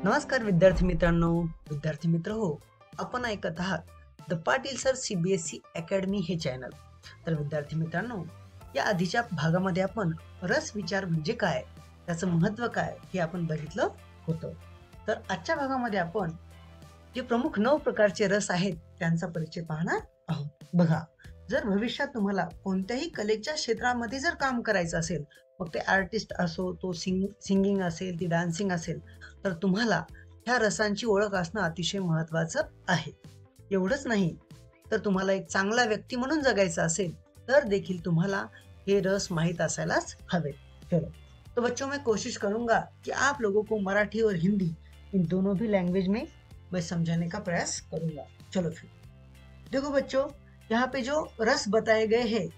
नमस्कार विद्यार्थी मित्र हो, आपण ऐकत आहात the Patil sir CBSE academy हे चॅनल. तर विद्यार्थी मित्रांनो, या आधीच्या भागामध्ये आपण रस विचार म्हणजे काय, त्याचं महत्त्व काय हे आपण बघितलं होतं. तर आजच्या भागामध्ये आपण जे प्रमुख 9 प्रकारचे रस आहेत त्यांचा परिचय पाहणार आहोत. बघा, जर भविष्यात तुम्हाला कोणत्याही कलेच्या क्षेत्रामध्ये जर काम करायचं असेल, मग ते आर्टिस्ट असो, तो सिंगिंग असेल, ती डान्सिंग असेल, तर तुम्हाला ह्या रसांची ओळख असणं अतिशय महत्त्वाचं आहे. एवढंच नाही, तर तुम्हाला एक चांगला व्यक्ती म्हणून जगायचं असेल, तर देखील तुम्हाला हे रस माहीत असायलाच हवे. चलो, तो बच्चों मैं कोशिश करूंगा कि आप लोगों को मराठी और हिंदी इन दोनों भी लैंग्वेज में मैं समझाने का प्रयास करूंगा. चलो फिर देखो बच्चों, यहाँ पे जो रस बताए गए हैं,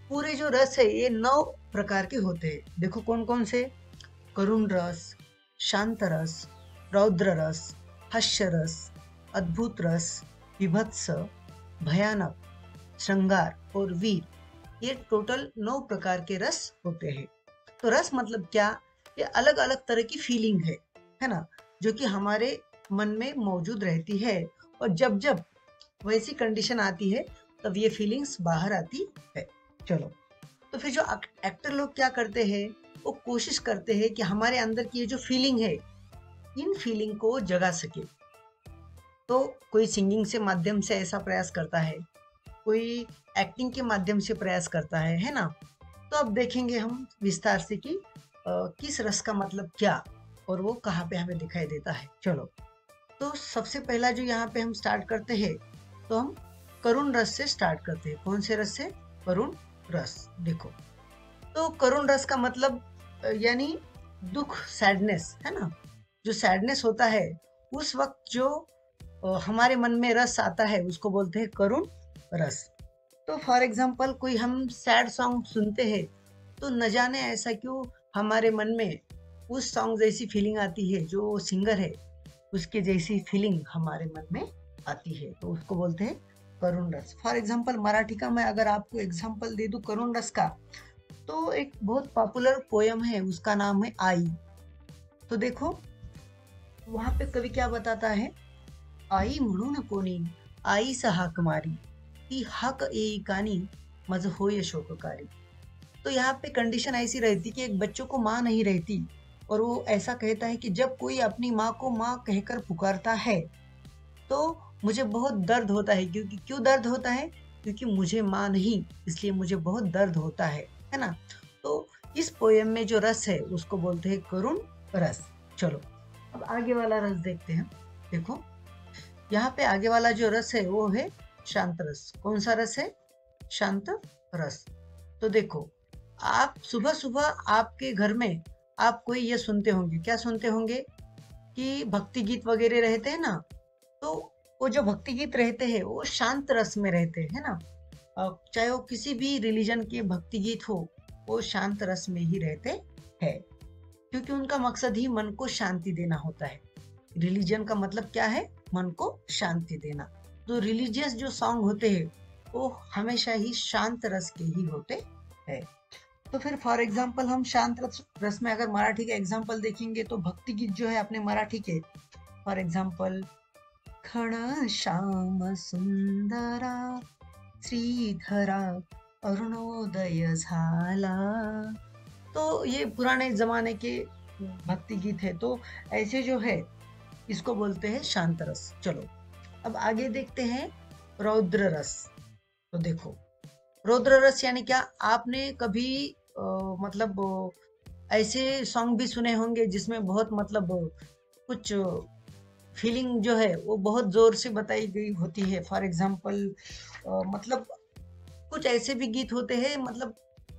पूरे जो रस है ये 9 प्रकार के होते हैं. देखो कौन कौन से: करुण रस, शांत रस, रौद्र रस, हास्य रस, अद्भुत रस, विभत्स, भयानक, श्रृंगार और वीर. ये टोटल 9 प्रकार के रस होते हैं. तो रस मतलब क्या? ये अलग अलग तरह की फीलिंग है ना, जो कि हमारे मन में मौजूद रहती है, और जब जब वैसी कंडीशन आती है तब ये फीलिंग्स बाहर आती है. चलो, तो फिर जो एक्टर लोग क्या करते हैं, वो कोशिश करते हैं कि हमारे अंदर की ये जो फीलिंग है, इन फीलिंग को जगा सके. तो कोई सिंगिंग से माध्यम से ऐसा प्रयास करता है, कोई एक्टिंग के माध्यम से प्रयास करता है ना. तो अब देखेंगे हम विस्तार से कि किस रस का मतलब क्या और वो कहाँ पे हमें दिखाई देता है. चलो, तो सबसे पहला जो यहाँ पे हम स्टार्ट करते हैं, तो हम करुण रस से स्टार्ट करते हैं. कौन से रस से? करुण रस. देखो, तो करुण रस का मतलब यानी दुख, सैडनेस, है ना. जो सैडनेस होता है उस वक्त जो हमारे मन में रस आता है उसको बोलते हैं करुण रस. तो फॉर एग्जाम्पल कोई हम सैड सॉन्ग सुनते हैं, तो न जाने ऐसा क्यों हमारे मन में उस सॉन्ग जैसी फीलिंग आती है, जो सिंगर है उसके जैसी फीलिंग हमारे मन में आती है, तो उसको बोलते हैं करुण रस. फॉर एग्जाम्पल मराठी का मैं अगर आपको एग्जाम्पल दे दूं करुण रस का, तो एक बहुत पॉपुलर पोयम है, उसका नाम है आई. तो देखो, वहां पे कवि क्या बताता है: आई म्हणून कोणी आईस हाक मारी, ती हाक येई कानी मज होय शोककारी. तो यहाँ पे कंडीशन ऐसी रहती कि एक बच्चों को माँ नहीं रहती, और वो ऐसा कहता है कि जब कोई अपनी माँ को माँ कहकर पुकारता है तो मुझे बहुत दर्द होता है. क्योंकि क्यों दर्द होता है? क्योंकि मुझे माँ नहीं, इसलिए मुझे बहुत दर्द होता है ना. तो इस पोयम में जो रस है उसको बोलते हैं करुण रस. चलो, अब आगे वाला रस देखते हैं. देखो, यहाँ पे आगे वाला जो रस है वो है शांत रस. कौन सा रस है? शांत रस. तो देखो, आप सुबह सुबह आपके घर में आप कोई ये सुनते होंगे, क्या सुनते होंगे कि भक्ति गीत वगैरह रहते हैं ना. तो वो जो भक्ति गीत रहते हैं वो शांत रस में रहते हैं ना. चाहे वो किसी भी रिलीजन के भक्ति गीत हो, वो शांत रस में ही रहते हैं, क्योंकि उनका मकसद ही मन को शांति देना होता है. रिलीजन का मतलब क्या है? मन को शांति देना. तो रिलीजियस जो सॉन्ग होते हैं वो हमेशा ही शांत रस के ही होते हैं. तो फिर फॉर एग्जाम्पल हम शांत रस में अगर मराठी का एग्जाम्पल देखेंगे, तो भक्ति गीत जो है अपने मराठी के, फॉर एग्जाम्पल खण श्याम सुंदरा श्रीधरा अरुणोदय झाला. तो ये पुराने जमाने के भक्ति गीत है. तो ऐसे जो है इसको बोलते हैं शांत रस. चलो, अब आगे देखते हैं रौद्र रस. तो देखो, रौद्र रस यानी क्या? आपने कभी मतलब ऐसे सॉन्ग भी सुने होंगे जिसमें बहुत मतलब कुछ फीलिंग जो है वो बहुत जोर से बताई गई होती है. फॉर एग्जाम्पल मतलब कुछ ऐसे भी गीत होते हैं, मतलब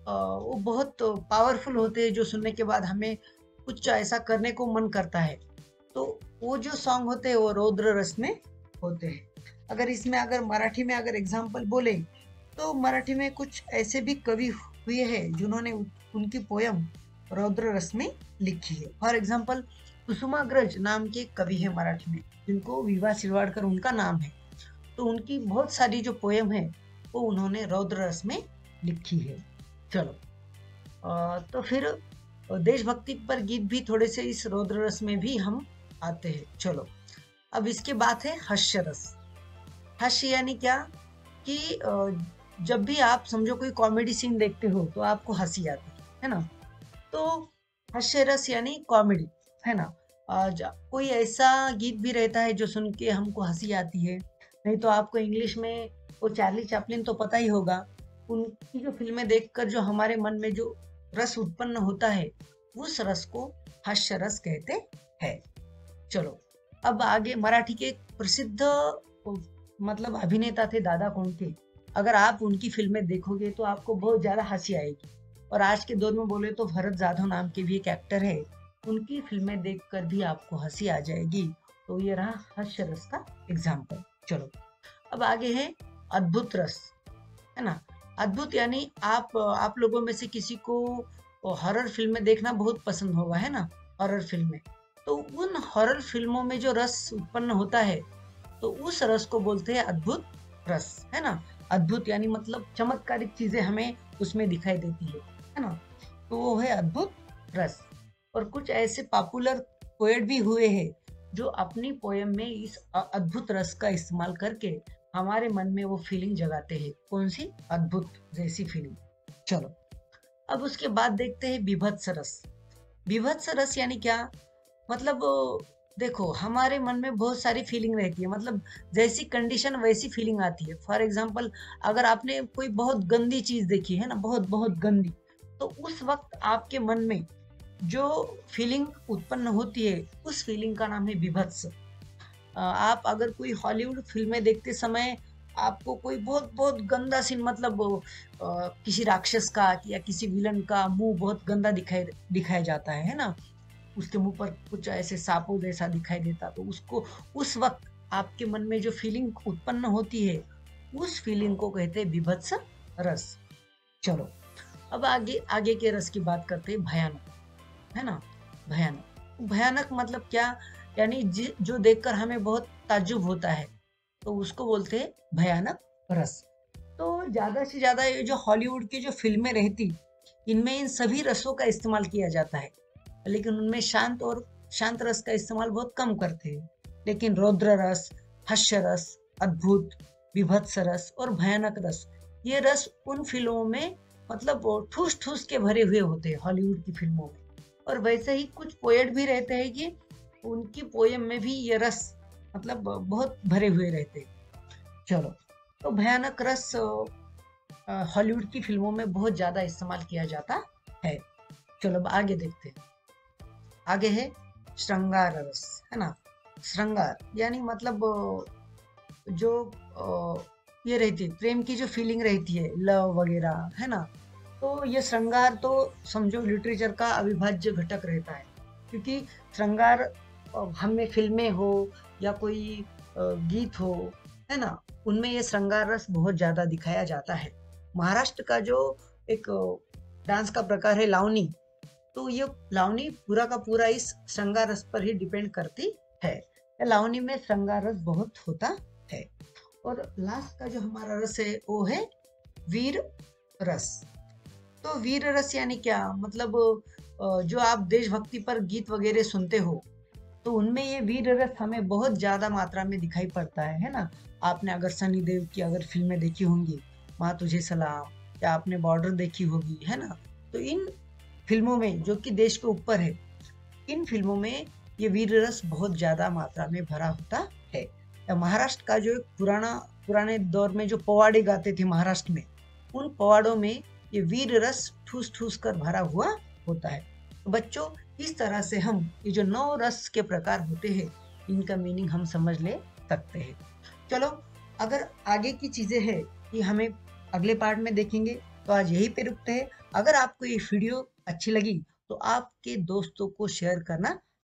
वो बहुत पावरफुल होते हैं, जो सुनने के बाद हमें कुछ ऐसा करने को मन करता है. तो वो जो सॉन्ग होते हैं वो रौद्र रस में होते हैं. अगर इसमें अगर मराठी में अगर एग्जाम्पल बोले, तो मराठी में कुछ ऐसे भी कवि हुए हैं जिन्होंने उनकी पोयम रौद्र रस में लिखी है. फॉर एग्जाम्पल कुसुमाग्रज नाम के कवि है मराठी में, जिनको विभा शिरवाडकर उनका नाम है. तो उनकी बहुत सारी जो पोयम है वो उन्होंने रौद्र रस में लिखी है. चलो, तो फिर देशभक्ति पर गीत भी थोड़े से इस रौद्र रस में भी हम आते हैं। चलो, अब इसके बाद है हास्य रस। हास्य यानी क्या कि जब भी आप समझो कोई कॉमेडी सीन देखते हो तो आपको हंसी आती है ना। तो हास्य रस यानी कॉमेडी, है ना। कोई ऐसा गीत भी रहता है जो सुन के हमको हंसी आती है। नहीं तो आपको इंग्लिश में वो चार्ली चैपलिन तो पता ही होगा। उनकी जो फिल्में देखकर जो हमारे मन में जो रस उत्पन्न होता है, उस रस को हास्य रस कहते हैं। चलो, अब आगे मराठी के एक प्रसिद्ध मतलब अभिनेता थे दादा कोंडके। अगर आप उनकी फिल्में देखोगे तो आपको बहुत ज्यादा हंसी आएगी। और आज के दौर में बोले तो भरत जाधव नाम के भी एक एक्टर है, उनकी फिल्में देखकर भी आपको हंसी आ जाएगी। तो ये रहा हास्य रस का एग्जाम्पल। चलो, अब आगे है अद्भुत रस, है ना। अद्भुत यानी आप लोगों में से किसी को हॉरर फिल्में देखना बहुत पसंद होगा, है ना। हॉरर फिल्में, तो उन हॉरर फिल्मों में जो रस उत्पन्न होता है, तो उस रस को बोलते हैं अद्भुत रस, है ना। अद्भुत यानी मतलब चमत्कारिक चीजें हमें उसमें दिखाई देती है ना। तो वो है अद्भुत रस। और कुछ ऐसे पॉपुलर पोएट भी हुए हैं जो अपनी पोयम में इस अद्भुत रस का इस्तेमाल करके हमारे मन में वो फीलिंग जगाते हैं। कौन सी? अद्भुत जैसी फीलिंग। चलो, अब उसके बाद देखते हैं बीभत्स रस। बीभत्स रस यानी क्या? मतलब देखो, हमारे मन में बहुत सारी फीलिंग रहती है, मतलब जैसी कंडीशन वैसी फीलिंग आती है। फॉर एग्जाम्पल, अगर आपने कोई बहुत गंदी चीज देखी है ना, बहुत बहुत गंदी, तो उस वक्त आपके मन में जो फीलिंग उत्पन्न होती है, उस फीलिंग का नाम है बीभत्स। आप अगर कोई हॉलीवुड फिल्में देखते समय आपको कोई बहुत बहुत गंदा सीन, मतलब किसी राक्षस का या किसी विलन का मुंह बहुत गंदा दिखाया जाता है ना, उसके मुंह पर कुछ ऐसे सांपों जैसा दिखाई देता, तो उसको उस वक्त आपके मन में जो फीलिंग उत्पन्न होती है, उस फीलिंग को कहते हैं बीभत्स रस। चलो, अब आगे आगे के रस की बात करते हैं भयानक, है ना। भयानक, भयानक मतलब क्या? यानी जो देखकर हमें बहुत ताज्जुब होता है, तो उसको बोलते हैं भयानक रस। तो ज्यादा से ज्यादा ये जो हॉलीवुड की जो फिल्में रहती, इनमें इन सभी रसों का इस्तेमाल किया जाता है, लेकिन उनमें शांत रस का इस्तेमाल बहुत कम करते हैं। लेकिन रौद्र रस, हास्य रस, अद्भुत, विभत्स रस और भयानक रस, ये रस उन फिल्मों में मतलब ठूस ठूस के भरे हुए होते हैं हॉलीवुड की फिल्मों में। और वैसे ही कुछ पोएट भी रहते हैं कि उनकी पोयम में भी ये रस मतलब बहुत भरे हुए रहते हैं। चलो, तो भयानक रस हॉलीवुड की फिल्मों में बहुत ज्यादा इस्तेमाल किया जाता है। चलो, अब आगे देखते हैं। आगे है श्रृंगार रस, है ना। श्रृंगार यानी मतलब जो ये रहती है प्रेम की जो फीलिंग रहती है, लव वगैरह, है ना। तो ये श्रृंगार तो समझो लिटरेचर का अविभाज्य घटक रहता है, क्योंकि श्रृंगार हमें फिल्में हो या कोई गीत हो, है ना, उनमें ये श्रृंगार रस बहुत ज्यादा दिखाया जाता है। महाराष्ट्र का जो एक डांस का प्रकार है लावनी, तो ये लावनी पूरा का पूरा इस श्रृंगार रस पर ही डिपेंड करती है। लावनी में श्रृंगार रस बहुत होता है। और लास्ट का जो हमारा रस है वो है वीर रस। तो वीर रस यानी क्या? मतलब जो आप देशभक्ति पर गीत वगैरह सुनते हो, तो उनमें ये वीर रस हमें बहुत ज्यादा मात्रा में दिखाई पड़ता है ना। आपने अगर सनी देओल की अगर फिल्में देखी होंगी, माँ तुझे सलाम, या आपने बॉर्डर देखी होगी, है ना, तो इन फिल्मों में जो कि देश के ऊपर है, इन फिल्मों में ये वीर रस बहुत ज्यादा मात्रा में भरा होता है। महाराष्ट्र का जो एक पुराने दौर में जो पवाड़े गाते थे महाराष्ट्र में, उन पवाड़ों में ये वीर रस ठूस ठूस कर भरा हुआ होता है। तो बच्चों, इस तरह से हम ये जो 9 रस के प्रकार होते हैं, इनका मीनिंग हम समझ ले सकते हैं। चलो, अगर आगे की चीजें हैं कि हमें अगले पार्ट में देखेंगे, तो आज यहीं पे रुकते हैं। अगर आपको ये वीडियो अच्छी लगी तो आपके दोस्तों को शेयर करना